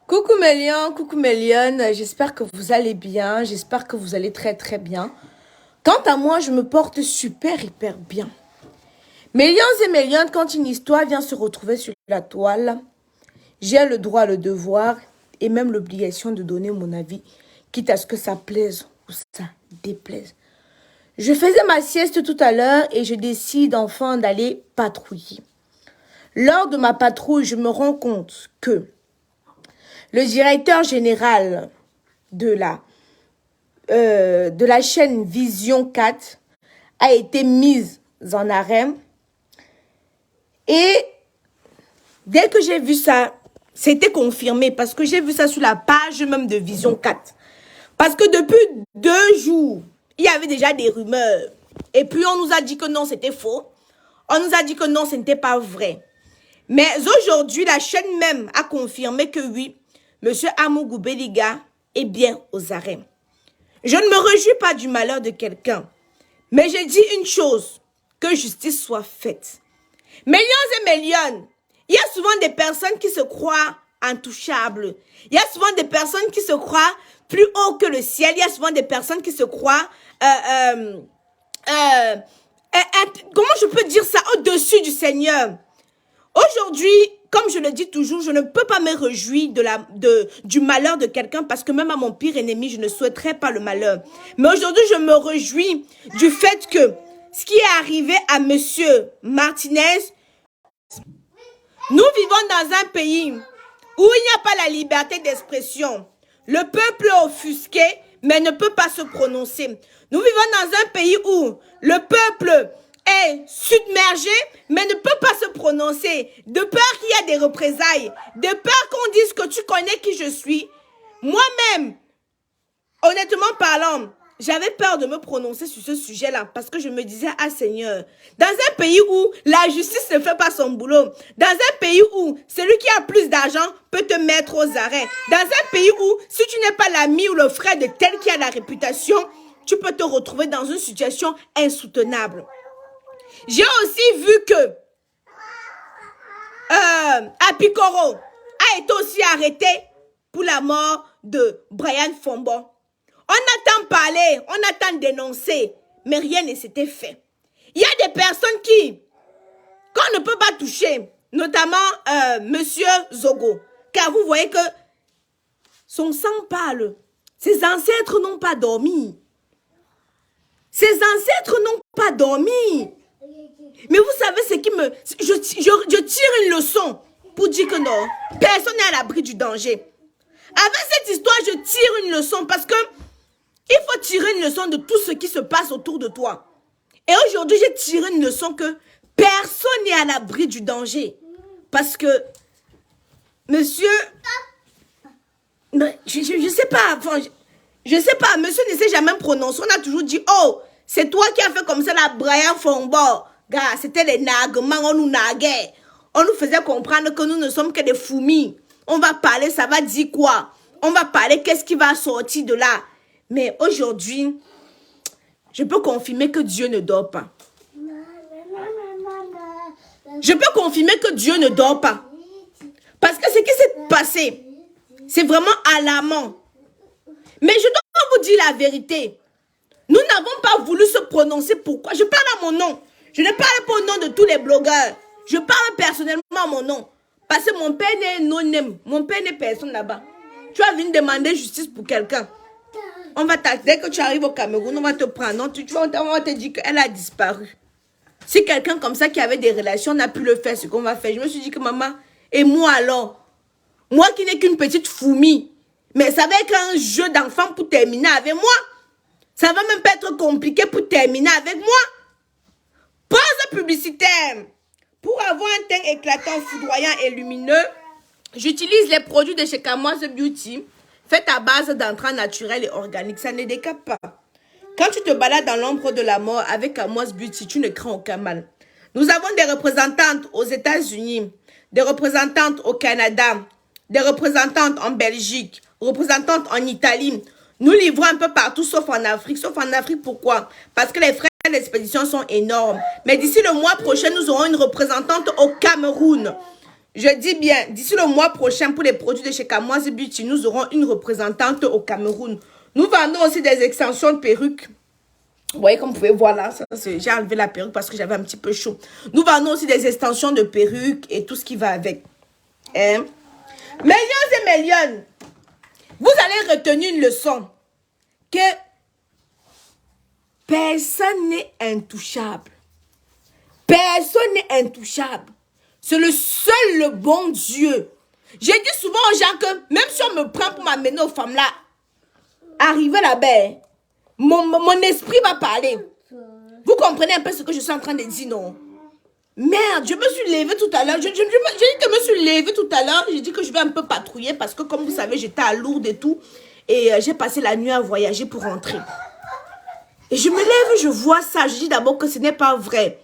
Coucou mes lions, j'espère que vous allez bien, j'espère que vous allez très bien. Quant à moi, je me porte hyper bien. Mes lions et mes lionnes, quand une histoire vient se retrouver sur la toile, j'ai le droit, le devoir et même l'obligation de donner mon avis, quitte à ce que ça plaise ou ça déplaise. Je faisais ma sieste tout à l'heure et je décide enfin d'aller patrouiller. Lors de ma patrouille, je me rends compte que le directeur général de la chaîne Vision 4 a été mis en arrêt. Et dès que j'ai vu ça, c'était confirmé parce que j'ai vu ça sur la page même de Vision 4. Parce que depuis 2 jours, il y avait déjà des rumeurs. Et puis on nous a dit que non, c'était faux. On nous a dit que non, ce n'était pas vrai. Mais aujourd'hui, la chaîne même a confirmé que oui, Monsieur Amougou Béliga est bien aux arrêts. Je ne me réjouis pas du malheur de quelqu'un, mais je dis une chose, que justice soit faite. Mes lions et mes lionnes, il y a souvent des personnes qui se croient intouchables. Il y a souvent des personnes qui se croient plus haut que le ciel. Il y a souvent des personnes qui se croient, comment je peux dire ça, au-dessus du Seigneur. Aujourd'hui, comme je le dis toujours, je ne peux pas me réjouir du malheur de quelqu'un parce que même à mon pire ennemi, je ne souhaiterais pas le malheur. Mais aujourd'hui, je me réjouis du fait que ce qui est arrivé à Monsieur Martinez, nous vivons dans un pays où il n'y a pas la liberté d'expression. Le peuple est offusqué, mais ne peut pas se prononcer. Nous vivons dans un pays où le peuple est submergé, mais ne peut pas se prononcer. De peur qu'il y ait des représailles, de peur qu'on dise que tu connais qui je suis. Moi-même, honnêtement parlant, j'avais peur de me prononcer sur ce sujet-là parce que je me disais, ah Seigneur, dans un pays où la justice ne fait pas son boulot, dans un pays où celui qui a plus d'argent peut te mettre aux arrêts, dans un pays où si tu n'es pas l'ami ou le frère de tel qui a la réputation, tu peux te retrouver dans une situation insoutenable. J'ai aussi vu que Apikoro a été aussi arrêté pour la mort de Brian Fombo. On attend parler, on attend dénoncer, mais rien ne s'était fait. Il y a des personnes qu'on ne peut pas toucher, notamment Monsieur Zogo, car vous voyez que son sang parle. Ses ancêtres n'ont pas dormi. Ses ancêtres n'ont pas dormi. Mais vous savez ce qui me... Je tire une leçon pour dire que non, personne n'est à l'abri du danger. Avec cette histoire, je tire une leçon parce que il faut tirer une leçon de tout ce qui se passe autour de toi. Et aujourd'hui, j'ai tiré une leçon que personne n'est à l'abri du danger. Parce que, monsieur... Je sais pas, enfin, je sais pas, monsieur ne s'est jamais prononcé. On a toujours dit, oh, c'est toi qui as fait comme ça la Brian Fombo. Gars, c'était les naguements, on nous naguait. On nous faisait comprendre que nous ne sommes que des foumis. On va parler, ça va dire quoi? On va parler, qu'est-ce qui va sortir de là? Mais aujourd'hui, je peux confirmer que Dieu ne dort pas. Je peux confirmer que Dieu ne dort pas. Parce que ce qui s'est passé, c'est vraiment alarmant. Mais je dois vous dire la vérité. Nous n'avons pas voulu se prononcer. Pourquoi? Je parle à mon nom. Je ne parle pas au nom de tous les blogueurs. Je parle personnellement à mon nom. Parce que mon père n'est non-name. Mon père n'est personne là-bas. Tu vas venir demander justice pour quelqu'un. On va dès que tu arrives au Cameroun, on va te prendre. Non, on va te dire qu'elle a disparu. Si quelqu'un comme ça qui avait des relations n'a pu le faire, ce qu'on va faire. Je me suis dit que maman, et moi alors? Moi qui n'ai qu'une petite fourmi. Mais ça va être un jeu d'enfant pour terminer avec moi. Ça va même pas être compliqué pour terminer avec moi. Pause publicitaire. Pour avoir un teint éclatant, foudroyant et lumineux, j'utilise les produits de chez Kamoise Beauty, faits à base d'entrants naturels et organiques. Ça ne décape pas. Quand tu te balades dans l'ombre de la mort avec Kamoise Beauty, tu ne crains aucun mal. Nous avons des représentantes aux États-Unis, des représentantes au Canada, des représentantes en Belgique, représentantes en Italie. Nous livrons un peu partout, sauf en Afrique. Sauf en Afrique, pourquoi? Parce que les frais d'expédition sont énormes. Mais d'ici le mois prochain, nous aurons une représentante au Cameroun. Je dis bien, d'ici le mois prochain, pour les produits de chez Kamoise Beauty, nous aurons une représentante au Cameroun. Nous vendons aussi des extensions de perruques. Vous voyez, comme vous pouvez voir là, j'ai enlevé la perruque parce que j'avais un petit peu chaud. Nous vendons aussi des extensions de perruques et tout ce qui va avec. Hein? Mes lions et mes lionnes, vous allez retenir une leçon. Que personne n'est intouchable. Personne n'est intouchable. C'est le seul, le bon Dieu. J'ai dit souvent aux gens que même si on me prend pour m'amener aux femmes là, arriver là-bas, mon esprit va parler. Vous comprenez un peu ce que je suis en train de dire, non? Merde, je me suis levée tout à l'heure. J'ai dit que je me suis levée tout à l'heure. J'ai dit que je vais un peu patrouiller parce que comme vous savez, j'étais à Lourdes et tout. Et j'ai passé la nuit à voyager pour rentrer. Et je me lève, je vois ça. Je dis d'abord que ce n'est pas vrai.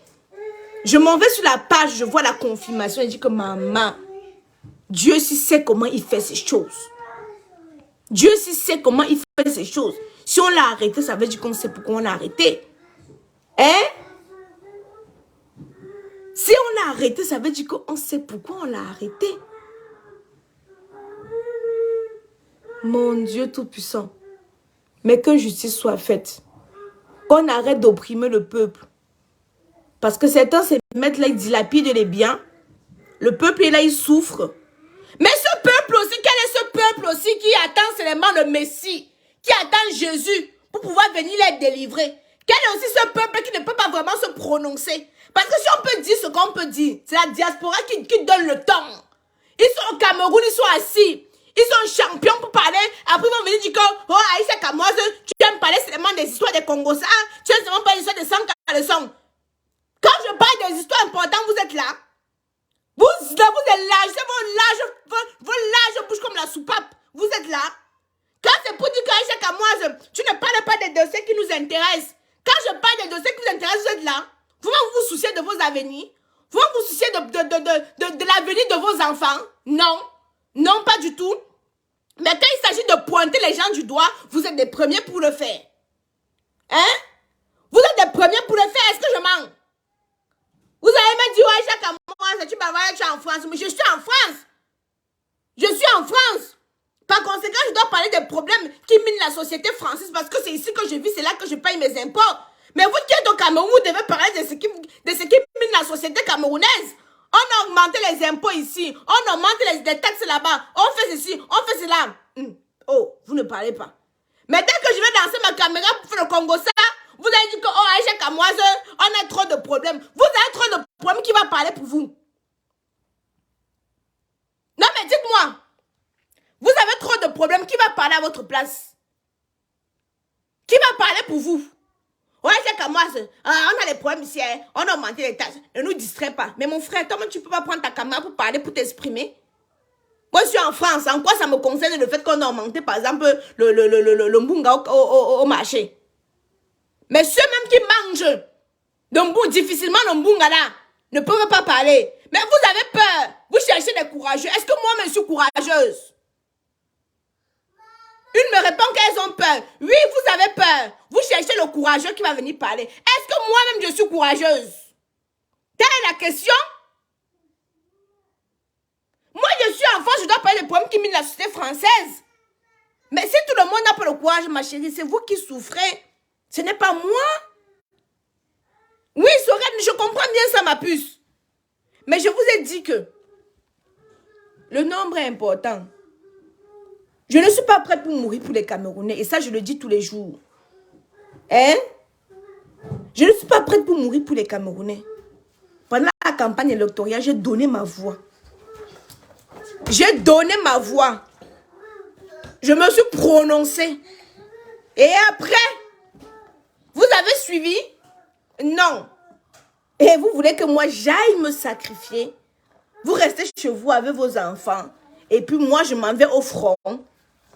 Je m'en vais sur la page, je vois la confirmation. Je dis que maman, Dieu si sait comment il fait ces choses. Dieu si sait comment il fait ces choses. Si on l'a arrêté, ça veut dire qu'on sait pourquoi on l'a arrêté. Hein? Si on l'a arrêté, ça veut dire qu'on sait pourquoi on l'a arrêté. Mon Dieu Tout-Puissant. Mais que justice soit faite. Qu'on arrête d'opprimer le peuple. Parce que certains se mettent là, ils dilapident les biens. Le peuple est là, il souffre. Mais ce peuple aussi, quel est ce peuple aussi qui attend seulement le Messie, qui attend Jésus pour pouvoir venir les délivrer? Quel est aussi ce peuple qui ne peut pas vraiment se prononcer? Parce que si on peut dire ce qu'on peut dire, c'est la diaspora qui donne le temps. Ils sont au Cameroun, ils sont assis. Ils sont champions pour parler. Après, ils vont venir dire que, oh, Aïssa Kamoise, tu aimes parler seulement des histoires des Congos. Tu aimes seulement parler des histoires de 100 caleçons. Quand je parle des histoires importantes, vous êtes là. Vous êtes là, vos larges bouches comme la soupape. Vous êtes là. Quand c'est pour dire qu'Aïcha Kamoise, tu ne parles pas des dossiers qui nous intéressent. Quand je parle des dossiers qui vous intéressent, vous êtes là. Vous vous souciez de vos avenirs. Vous vous souciez de l'avenir de vos enfants. Non. Non, pas du tout. Mais quand il s'agit de pointer les gens du doigt, vous êtes des premiers pour le faire. Hein? Vous êtes des premiers pour le faire. Est-ce que je mens? Vous allez me dire, ouais, chaque mois, tu es en France. Mais je suis en France. Je suis en France. Par conséquent, je dois parler des problèmes qui minent la société française parce que c'est ici que je vis, c'est là que je paye mes impôts. Mais vous qui êtes au Cameroun, vous devez parler de ce qui mine la société camerounaise. On a augmenté les impôts ici. On augmente les taxes là-bas. On fait ceci, on fait cela. Oh, vous ne parlez pas. Mais dès que je vais danser ma caméra pour faire le Congo, ça, vous allez dire que, oh, Aïcha Kamoise, on a trop de problèmes. Vous avez trop de problèmes qui va parler pour vous. Non, mais dites-moi. Vous avez trop de problèmes. Qui va parler à votre place? Qui va parler pour vous? Ouais, c'est comme moi, on a des problèmes ici, hein. On a augmenté les tâches. Ne nous distrait pas. Mais mon frère, comment tu peux pas prendre ta caméra pour parler, pour t'exprimer? Moi, je suis en France. En quoi ça me concerne le fait qu'on a augmenté, par exemple, le mbunga au marché? Mais ceux-mêmes qui mangent difficilement le mbunga là, ne peuvent pas parler. Mais vous avez peur. Vous cherchez des courageux. Est-ce que moi-même je suis courageuse? Une me répond qu'elles ont peur. Oui, vous avez peur. Vous cherchez le courageux qui va venir parler. Est-ce que moi-même je suis courageuse? Telle est la question. Moi, je suis enfant, je dois parler des problèmes qui minent la société française. Mais si tout le monde n'a pas le courage, ma chérie, c'est vous qui souffrez. Ce n'est pas moi. Oui, Sorel, je comprends bien ça, ma puce. Mais je vous ai dit que le nombre est important. Je ne suis pas prête pour mourir pour les Camerounais. Et ça, je le dis tous les jours. Hein? Je ne suis pas prête pour mourir pour les Camerounais. Pendant la campagne électorale, j'ai donné ma voix. J'ai donné ma voix. Je me suis prononcée. Et après, vous avez suivi? Non. Et vous voulez que moi, j'aille me sacrifier? Vous restez chez vous avec vos enfants. Et puis moi, je m'en vais au front.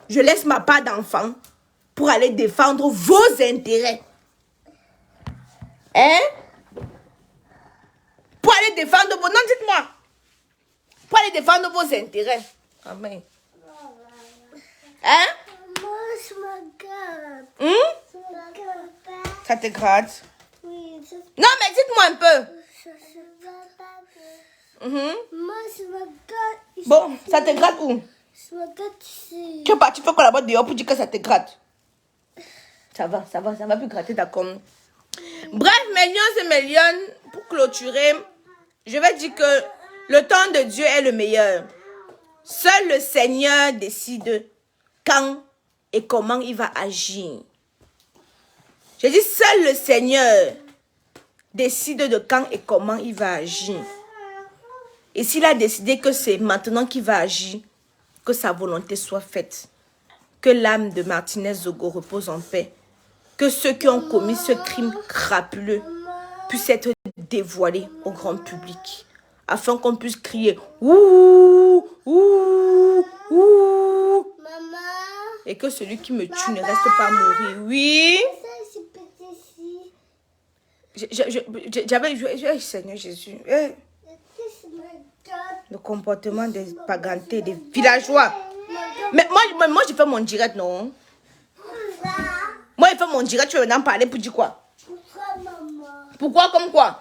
Je laisse ma part d'enfant pour aller défendre vos intérêts. Hein? Pour aller défendre vos... Non, dites-moi. Pour aller défendre vos intérêts. Amen. Hein? Ça te gratte? Oui. Non, mais dites-moi un peu. Moi, je me gratte. Bon, ça te gratte où? Je me gratte ici. Tu es parti faire quoi là-bas dehors pour dire que ça te gratte? Ça va plus gratter ta com. Bref, mes lions et mes lionnes, pour clôturer, je vais dire que le temps de Dieu est le meilleur. Seul le Seigneur décide quand et comment il va agir. Je dis seul le Seigneur décide de quand et comment il va agir. Et s'il a décidé que c'est maintenant qu'il va agir, que sa volonté soit faite. Que l'âme de Martinez Zogo repose en paix. Que ceux qui ont commis ce crime crapuleux puissent être dévoilés au grand public. Afin qu'on puisse crier ouh, ouh, ouh. Maman. Et que celui qui me tue ne reste pas mourir. Oui. J'avais, Seigneur Jésus, le comportement des pagantés, des villageois. Mais moi, je fais mon direct, non? Moi, je fais mon direct, tu veux en parler pour dire quoi? Pourquoi, comme quoi?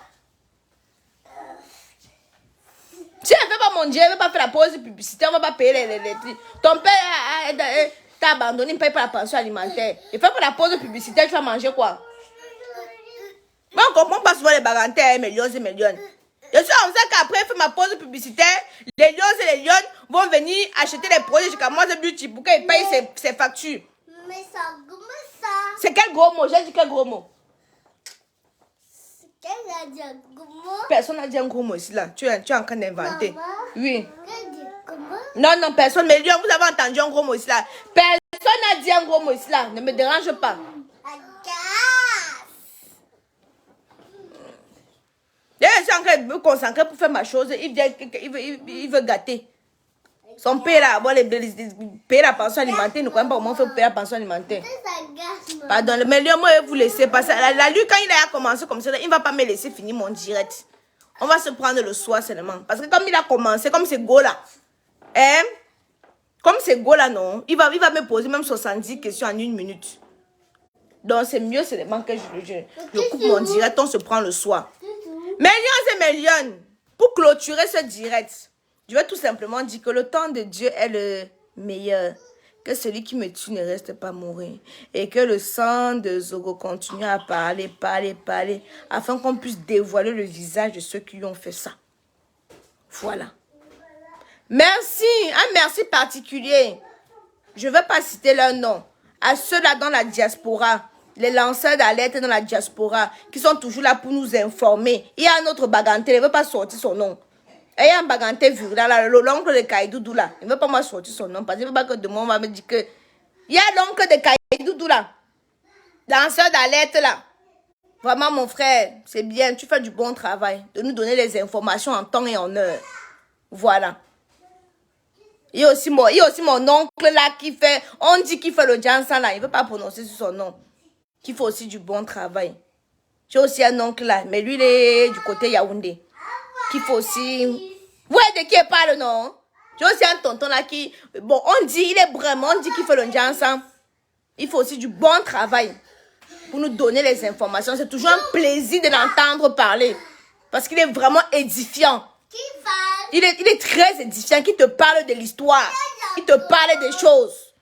Si elle ne fait pas mon direct, elle ne veut pas faire la pause publicitaire, on ne va pas payer les trucs. Ton père t'a abandonné, il ne paye pas la pension alimentaire. Il fait pas la pause publicitaire, tu vas manger quoi? Moi, on ne comprend pas souvent les bagantés, mes lions et mes lionnes. Je suis en fait qu'après, je fais ma pause publicitaire, les lions et les lionnes vont venir acheter les produits jusqu'à moi, c'est beauty pour qu'ils payent ses factures. Mais ça, comment ça? C'est quel gros mot? J'ai dit quel gros mot? Quel a dit un gros mot? Personne n'a dit un gros mot ici là. Tu es en train d'inventer. Maman? Oui. Quel dit comment? Non, personne. Mais lions, vous avez entendu un gros mot ici là. Personne n'a dit un gros mot ici là. Ne me dérange pas. Je suis en train de me concentrer pour faire ma chose. Il veut gâter. Son père là, bon, payer la pension alimentaire, il ne croit pas comment faire payer la pension alimentaire. Pardon, mais lui, moi, je vais vous laisser passer. Lui, quand il a commencé comme ça, il ne va pas me laisser finir mon direct. On va se prendre le soir seulement. Parce que comme il a commencé, comme c'est go là, hein? Comme c'est go là, non, il va me poser même 70 questions en 1 minute. Donc, c'est mieux seulement que je coupe mon direct, on se prend le soir. Mes lions et mes lionnes, pour clôturer ce direct, je vais tout simplement dire que le temps de Dieu est le meilleur. Que celui qui me tue ne reste pas mourir. Et que le sang de Zogo continue à parler, afin qu'on puisse dévoiler le visage de ceux qui lui ont fait ça. Voilà. Merci, un merci particulier. Je ne vais pas citer leur nom. À ceux-là dans la diaspora, les lanceurs d'alerte dans la diaspora, qui sont toujours là pour nous informer. Il y a un autre baganté, il ne veut pas sortir son nom. Et il y a un baganté virulent là, l'oncle de Kaïdoudou là. Il ne veut pas moi sortir son nom, parce qu'il ne veut pas que demain on va me dire que... Il y a l'oncle de Kaïdoudou là. Lanceur d'alerte là. Vraiment mon frère, c'est bien, tu fais du bon travail. De nous donner les informations en temps et en heure. Voilà. Il y a aussi mon oncle là qui fait... On dit qu'il fait le Jansan là, il ne veut pas prononcer sur son nom. Qui fait aussi du bon travail. J'ai aussi un oncle là, mais lui il est du côté Yaoundé. Qui fait aussi... Vous voyez de qui elle parle, non? J'ai aussi un tonton là qui... Bon, on dit, il est vraiment, on dit qu'il fait le Jansan. Il fait aussi du bon travail. Pour nous donner les informations. C'est toujours un plaisir de l'entendre parler. Parce qu'il est vraiment édifiant. Il est très édifiant, qui te parle de l'histoire. Il te parle des choses.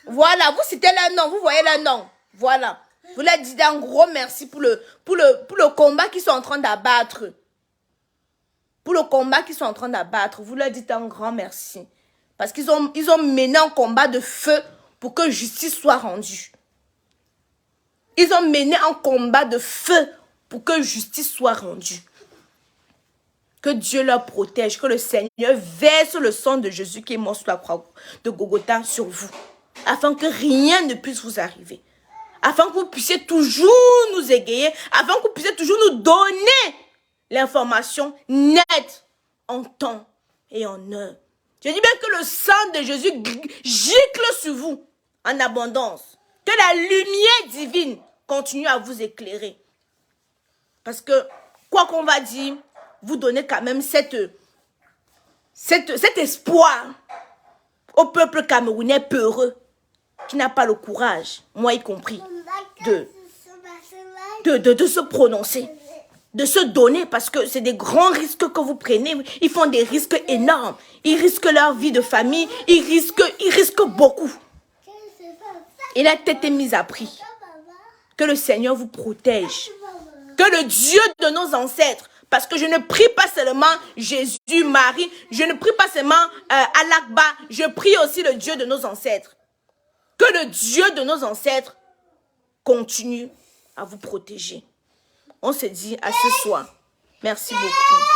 Voilà, vous citez leur nom, vous voyez leur nom. Voilà. Vous leur dites un gros merci pour le combat qu'ils sont en train d'abattre. Pour le combat qu'ils sont en train d'abattre, vous leur dites un grand merci. Parce qu'ils ont mené un combat de feu pour que justice soit rendue. Ils ont mené un combat de feu pour que justice soit rendue. Que Dieu leur protège, que le Seigneur verse le sang de Jésus qui est mort sur la croix de Golgotha sur vous. Afin que rien ne puisse vous arriver. Afin que vous puissiez toujours nous égayer. Afin que vous puissiez toujours nous donner l'information nette en temps et en heure. Je dis bien que le sang de Jésus gicle sur vous en abondance. Que la lumière divine continue à vous éclairer. Parce que, quoi qu'on va dire, vous donnez quand même cet espoir au peuple camerounais peureux qui n'a pas le courage, moi y compris, de se prononcer. de se donner parce que c'est des grands risques que vous prenez. Ils font des risques énormes. Ils risquent leur vie de famille. Ils risquent beaucoup. Et la tête est mise à prix. Que le Seigneur vous protège. Que le Dieu de nos ancêtres, parce que je ne prie pas seulement Jésus, Marie, je ne prie pas seulement Al-Akba, je prie aussi le Dieu de nos ancêtres. Que le Dieu de nos ancêtres continue à vous protéger. On se dit à ce soir. Merci beaucoup.